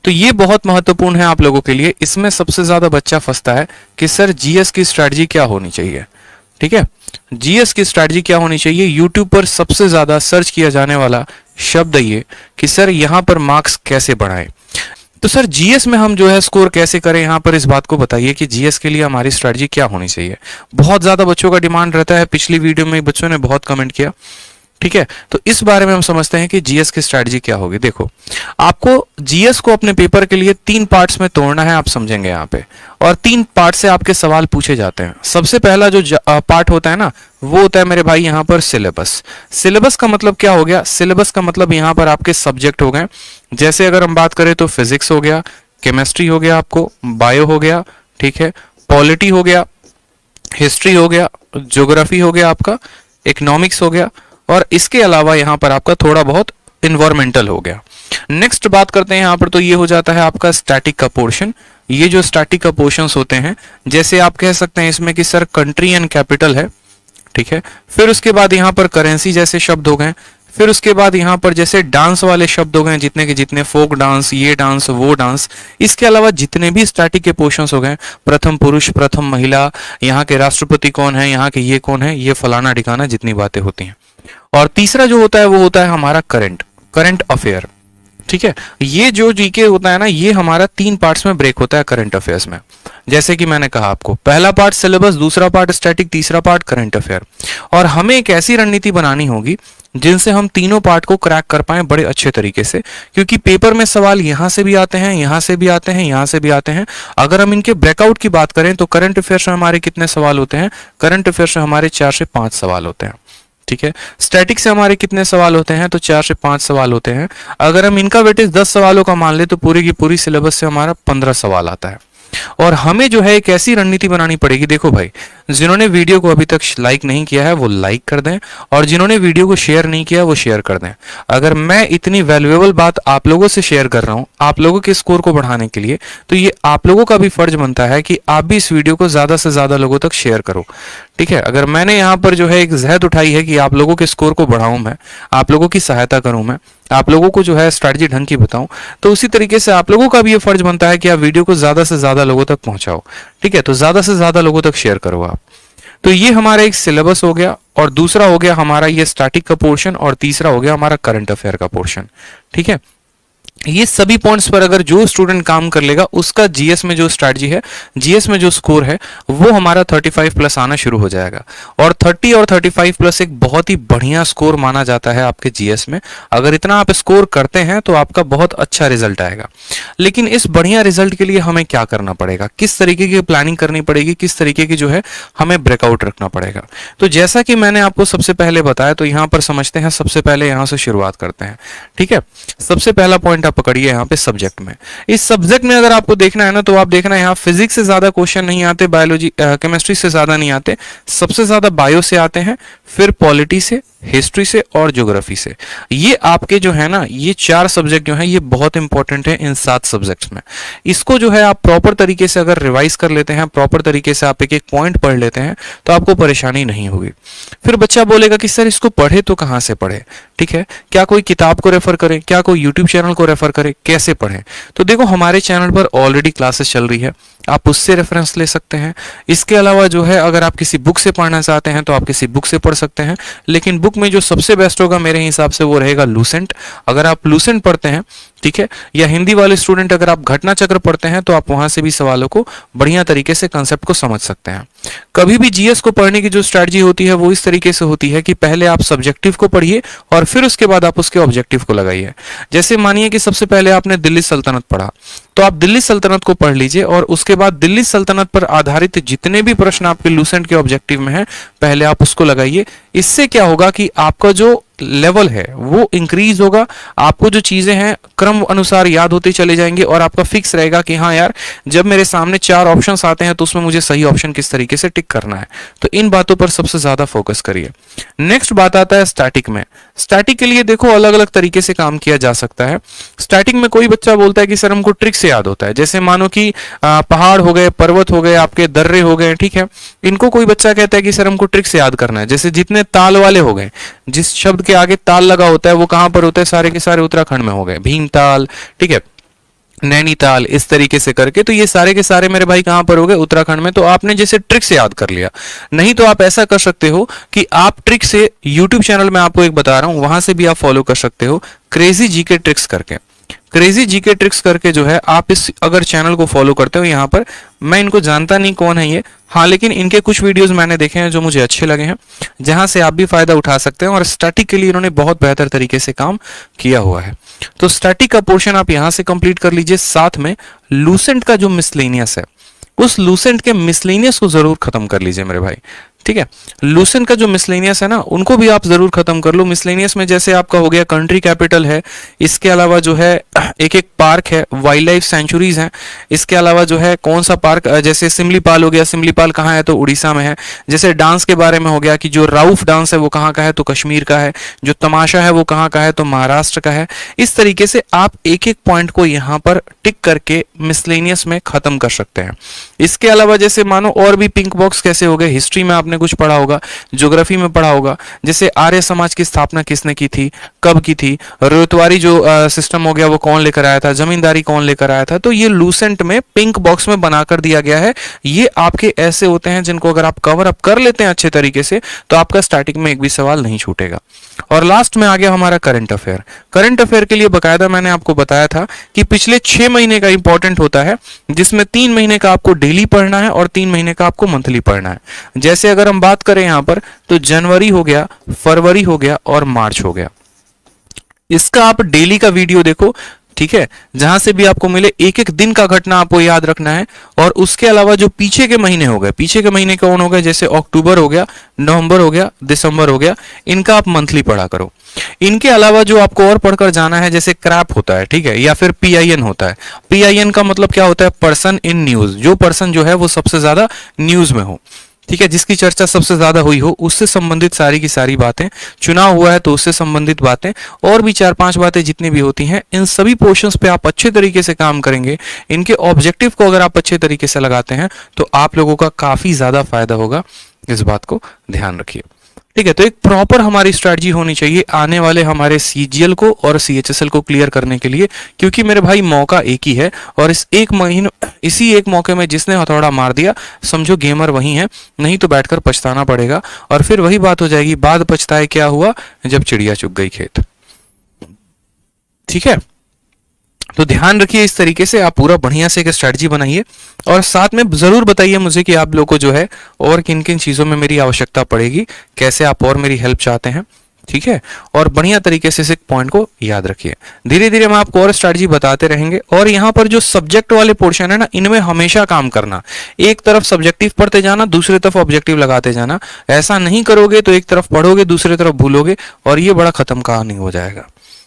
तो ये बहुत महत्वपूर्ण है आप लोगों के लिए। इसमें सबसे ज्यादा बच्चा फंसता है कि सर जीएस की स्ट्रेटजी क्या होनी चाहिए। ठीक है, जीएस की स्ट्रेटजी क्या होनी चाहिए, यूट्यूब पर सबसे ज्यादा सर्च किया जाने वाला शब्द ये कि सर यहां पर मार्क्स कैसे बढ़ाएं। तो सर जीएस में हम जो है स्कोर कैसे करें, यहां पर इस बात को बताइए कि जीएस के लिए हमारी स्ट्रेटजी क्या होनी चाहिए। बहुत ज्यादा बच्चों का डिमांड रहता है, पिछली वीडियो में बच्चों ने बहुत कमेंट किया। ठीक है, तो इस बारे में हम समझते हैं कि जीएस की स्ट्रेटजी क्या होगी। देखो, आपको जीएस को अपने पेपर के लिए 3 पार्ट्स में तोड़ना है, आप समझेंगे यहाँ पे, और 3 पार्ट से आपके सवाल पूछे जाते हैं। सबसे पहला जो पार्ट होता है ना, वो होता है मेरे भाई यहाँ पर सिलेबस। सिलेबस का मतलब क्या हो गया, सिलेबस का मतलब यहाँ पर आपके सब्जेक्ट हो गए। जैसे अगर हम बात करें तो फिजिक्स हो गया, केमिस्ट्री हो गया, आपको बायो हो गया, ठीक है, पॉलिटी हो गया, हिस्ट्री हो गया, ज्योग्राफी हो गया, आपका इकोनॉमिक्स हो गया, और इसके अलावा यहां पर आपका थोड़ा बहुत इन्वायरमेंटल हो गया। नेक्स्ट बात करते हैं यहां पर, तो ये हो जाता है आपका स्टैटिक का पोर्शन। ये जो स्टैटिक का पोर्शंस होते हैं, जैसे आप कह सकते हैं इसमें कि सर कंट्री एंड कैपिटल है, ठीक है, फिर उसके बाद यहां पर करेंसी जैसे शब्द हो गए, फिर उसके बाद यहां पर जैसे डांस वाले शब्द हो गए, जितने के जितने, फोक डांस, ये डांस, वो डांस। इसके अलावा जितने भी स्टैटिक के पोर्शंस हो गए, प्रथम पुरुष, प्रथम महिला, यहाँ के राष्ट्रपति कौन है, यहाँ के ये कौन है, ये फलाना ठिकाना, जितनी बातें होती हैं। और तीसरा जो होता है वो होता है हमारा करंट अफेयर। ठीक है, ये जो जीके होता है ना, ये हमारा 3 पार्ट्स में ब्रेक होता है करंट अफेयर्स में। जैसे कि मैंने कहा आपको, पहला पार्ट सिलेबस, दूसरा पार्ट स्टैटिक, तीसरा पार्ट करंट अफेयर। और हमें एक ऐसी रणनीति बनानी होगी जिनसे हम तीनों पार्ट को क्रैक कर पाए बड़े अच्छे तरीके से, क्योंकि पेपर में सवाल यहां से भी आते हैं, यहां से भी आते हैं, यहां से भी आते हैं। अगर हम इनके ब्रेकआउट की बात करें तो करंट अफेयर्स में हमारे कितने सवाल होते हैं, करंट अफेयर्स में हमारे 4 से 5 सवाल होते हैं। ठीक है, स्टैटिक से हमारे कितने सवाल होते हैं, तो 4 से 5 सवाल होते हैं। अगर हम इनका वेटेज 10 सवालों का मान ले तो पूरी की पूरी सिलेबस से हमारा 15 सवाल आता है। और हमें जो है एक ऐसी रणनीति बनानी पड़ेगी। देखो भाई, जिन्होंने वीडियो को अभी तक लाइक नहीं किया है वो लाइक कर दें, और जिन्होंने वीडियो को शेयर नहीं किया वो शेयर कर दें। अगर मैं इतनी वैल्यूएबल बात आप लोगों से शेयर कर रहा हूं आप लोगों के स्कोर को बढ़ाने के लिए, तो ये आप लोगों का भी फर्ज बनता है कि आप भी इस वीडियो को ज्यादा से ज्यादा लोगों तक शेयर करो। ठीक है, अगर मैंने यहाँ पर जो है एक जहद उठाई है कि आप लोगों के स्कोर को बढ़ाऊं, मैं आप लोगों की सहायता करूं, मैं आप लोगों को जो है स्ट्रैटेजी ढंग की बताऊं, तो उसी तरीके से आप लोगों का भी ये फर्ज बनता है कि आप वीडियो को ज्यादा से ज्यादा लोगों तक पहुंचाओ। ठीक है, तो ज्यादा से ज्यादा लोगों तक शेयर करो आप। तो ये हमारा एक सिलेबस हो गया, और दूसरा हो गया हमारा ये स्टैटिक का पोर्शन, और तीसरा हो गया हमारा करंट अफेयर का पोर्शन। ठीक है, ये सभी पॉइंट्स पर अगर जो स्टूडेंट काम कर लेगा उसका जीएस में जो स्ट्रैटेजी है, जीएस में जो स्कोर है, वो हमारा 35 प्लस आना शुरू हो जाएगा। और 30 और 35 प्लस एक बहुत ही बढ़िया स्कोर माना जाता है आपके जीएस में। अगर इतना आप स्कोर करते हैं तो आपका बहुत अच्छा रिजल्ट आएगा। लेकिन इस बढ़िया रिजल्ट के लिए हमें क्या करना पड़ेगा, किस तरीके की प्लानिंग करनी पड़ेगी, किस तरीके की जो है हमें ब्रेकआउट रखना पड़ेगा। तो जैसा कि मैंने आपको सबसे पहले बताया, तो यहां पर समझते हैं, सबसे पहले यहां से शुरुआत करते हैं। ठीक है, सबसे पहला पॉइंट आप पकड़िए यहाँ पे सब्जेक्ट में। इस सब्जेक्ट में अगर आपको देखना है ना, तो आप देखना यहाँ फिजिक्स से ज्यादा क्वेश्चन नहीं आते, बायोलॉजी केमिस्ट्री से ज्यादा नहीं आते, सबसे ज्यादा बायो से आते हैं, फिर पॉलिटी से, हिस्ट्री से और ज्योग्राफी से। ये आपके जो है ना, ये 4 सब्जेक्ट जो है ये बहुत इंपॉर्टेंट है इन 7 सब्जेक्ट्स में। इसको जो है आप प्रॉपर तरीके से अगर रिवाइज कर लेते हैं, प्रॉपर तरीके से आप एक एक पॉइंट पढ़ लेते हैं, तो आपको परेशानी नहीं होगी। फिर बच्चा बोलेगा कि सर इसको पढ़े तो कहाँ से पढ़े। ठीक है, क्या कोई किताब को रेफर करें, क्या कोई यूट्यूब चैनल को रेफर करें, कैसे पढ़ें। तो देखो, हमारे चैनल पर ऑलरेडी क्लासेस चल रही है, आप उससे रेफरेंस ले सकते हैं। इसके अलावा जो है अगर आप किसी बुक से पढ़ना चाहते हैं तो आप किसी बुक से पढ़ सकते हैं, लेकिन बुक में जो सबसे बेस्ट होगा मेरे हिसाब से वो रहेगा लूसेंट। अगर आप लूसेंट पढ़ते हैं, ठीक है, या हिंदी वाले स्टूडेंट अगर आप घटना चक्र पढ़ते हैं, तो आप वहां से भी सवालों को बढ़िया तरीके से कंसेप्ट को समझ सकते हैं। कभी भी जीएस को पढ़ने की जो स्ट्रैटेजी होती है वो इस तरीके से होती है कि पहले आप सब्जेक्टिव को पढ़िए और फिर उसके बाद आप उसके ऑब्जेक्टिव को लगाइए। जैसे मानिए कि सबसे पहले आपने दिल्ली सल्तनत पढ़ा, तो आप दिल्ली सल्तनत को पढ़ लीजिए, और उसके बाद दिल्ली सल्तनत पर आधारित जितने भी प्रश्न आपके लूसेंट के ऑब्जेक्टिव में हैं, पहले आप उसको लगाइए। इससे क्या होगा कि आपका जो लेवल है वो इंक्रीज होगा, आपको जो चीजें हैं क्रम अनुसार याद होते चले जाएंगे, और आपका फिक्स रहेगा कि हाँ यार, जब मेरे सामने 4 ऑप्शंस आते हैं तो उसमें मुझे सही ऑप्शन किस तरीके से टिक करना है। तो इन बातों पर सबसे ज्यादा फोकस करिए। नेक्स्ट बात आता है स्टैटिक में। स्टैटिक के लिए देखो अलग अलग तरीके से काम किया जा सकता है। स्टैटिक में कोई बच्चा बोलता है कि सर हमको ट्रिक से याद होता है, जैसे मानो कि पहाड़ हो गए, पर्वत हो गए, आपके दर्रे हो गए, ठीक है, इनको कोई बच्चा कहता है कि सर हमको ट्रिक से याद करना है। जैसे जितने ताल वाले हो गए, जिस शब्द के आगे ताल लगा होता है वो कहां पर होता है, सारे के सारे उत्तराखंड में हो गए, भीमताल, ठीक है, नैनीताल, इस तरीके से करके। तो ये सारे के सारे मेरे भाई कहां पर हो गए, उत्तराखंड में। तो आपने जैसे ट्रिक से याद कर लिया, नहीं तो आप ऐसा कर सकते हो कि आप ट्रिक से यूट्यूब चैनल में आपको एक बता रहा हूं, वहां से भी आप फॉलो कर सकते हो, क्रेजी जीके ट्रिक्स करके। क्रेजी जीके ट्रिक्स करके जो है, आप इस अगर चैनल को फॉलो करते हो, यहाँ पर मैं इनको जानता नहीं कौन है ये, हाँ, लेकिन इनके कुछ वीडियोस मैंने देखे हैं जो मुझे अच्छे लगे हैं, जहां से आप भी फायदा उठा सकते हैं। और स्टैटिक के लिए इन्होंने बहुत बेहतर तरीके से काम किया हुआ है। तो स्टैटिक का पोर्शन आप यहां से कंप्लीट कर लीजिए। साथ में लूसेंट का जो मिसलेनियस है, उस लूसेंट के मिसलेनियस को जरूर खत्म कर लीजिए मेरे भाई, ठीक है। लूसेंट का जो मिसलेनियस है ना, उनको भी आप जरूर खत्म कर लो। मिसलेनियस में जैसे आपका हो गया कंट्री कैपिटल है, इसके अलावा जो है एक एक पार्क है, वाइल्ड लाइफ सेंचुरीज हैं, इसके अलावा जो है कौन सा पार्क, जैसे सिमलीपाल हो गया, सिमलीपाल कहाँ है तो उड़ीसा में है। जैसे डांस के बारे में हो गया कि जो राउफ डांस है वो कहाँ का है तो कश्मीर का है, जो तमाशा है वो कहाँ का है तो महाराष्ट्र का है। इस तरीके से आप एक एक पॉइंट को यहाँ पर टिक करके मिसलेनियस में खत्म कर सकते हैं। इसके अलावा जैसे मानो और भी पिंक बॉक्स कैसे हो गए, हिस्ट्री में आपने कुछ पढ़ा होगा, ज्योग्राफी में पढ़ा होगा, जैसे आर्य समाज की स्थापना किसने की थी, कब की थी, रोयतवारी जो सिस्टम हो गया वो कौन लेकर आया था, जमींदारी कौन लेकर आया था। तो ये लूसेंट में पिंक बॉक्स में बनाकर दिया गया है। ये आपके ऐसे होते हैं जिनको अगर आप कवर अप कर लेते हैं अच्छे तरीके से, तो आपका स्टार्टिंग में एक भी सवाल नहीं छूटेगा। और लास्ट में आ गया हमारा करंट अफेयर। करंट अफेयर के लिए बकायदा मैंने आपको बताया था कि पिछले 6 महीने का इंपॉर्टेंट होता है, जिसमें 3 महीने का आपको डेली पढ़ना है और 3 महीने का आपको मंथली पढ़ना है। जैसे अगर हम बात करें यहां पर, तो जनवरी हो गया, फरवरी हो गया और मार्च हो गया। इसका आप डेली का वीडियो देखो, ठीक है, जहां से भी आपको मिले, एक एक दिन का घटना आपको याद रखना है। और उसके अलावा जो पीछे के महीने हो गए, पीछे के महीने कौन हो गए, जैसे अक्टूबर हो गया, नवंबर हो गया, दिसंबर हो गया, इनका आप मंथली पढ़ा करो। इनके अलावा जो आपको और पढ़कर जाना है, जैसे क्रैप होता है, ठीक है, या फिर पीआईएन होता है। पीआईएन का मतलब क्या होता है, पर्सन इन न्यूज। जो पर्सन जो है वो सबसे ज्यादा न्यूज में हो, ठीक है, जिसकी चर्चा सबसे ज्यादा हुई हो, उससे संबंधित सारी की सारी बातें, चुनाव हुआ है तो उससे संबंधित बातें, और भी 4-5 बातें जितनी भी होती हैं, इन सभी पोर्शंस पे आप अच्छे तरीके से काम करेंगे। इनके ऑब्जेक्टिव को अगर आप अच्छे तरीके से लगाते हैं तो आप लोगों का काफी ज्यादा फायदा होगा। इस बात को ध्यान रखिए, ठीक है। तो एक प्रॉपर हमारी स्ट्रैटेजी होनी चाहिए आने वाले हमारे सीजीएल को और सीएचएसएल को क्लियर करने के लिए, क्योंकि मेरे भाई मौका एक ही है, और इसी एक मौके में जिसने हथौड़ा मार दिया, समझो गेमर वही है, नहीं तो बैठकर पछताना पड़ेगा। और फिर वही बात हो जाएगी, बाद पछताए क्या हुआ जब चिड़िया चुग गई खेत, ठीक है। तो ध्यान रखिए, इस तरीके से आप पूरा बढ़िया से एक स्ट्रेटजी बनाइए, और साथ में जरूर बताइए मुझे कि आप लोगों को जो है और किन किन चीजों में मेरी आवश्यकता पड़ेगी, कैसे आप और मेरी हेल्प चाहते हैं, ठीक है। और बढ़िया तरीके से इस पॉइंट को याद रखिए। धीरे धीरे हम आपको और स्ट्रेटजी बताते रहेंगे। और यहाँ पर जो सब्जेक्ट वाले पोर्शन है ना, इनमें हमेशा काम करना, एक तरफ सब्जेक्टिव पढ़ते जाना, दूसरी तरफ ऑब्जेक्टिव लगाते जाना। ऐसा नहीं करोगे तो एक तरफ पढ़ोगे, दूसरी तरफ भूलोगे, और ये बड़ा खत्म कहानी हो जाएगा।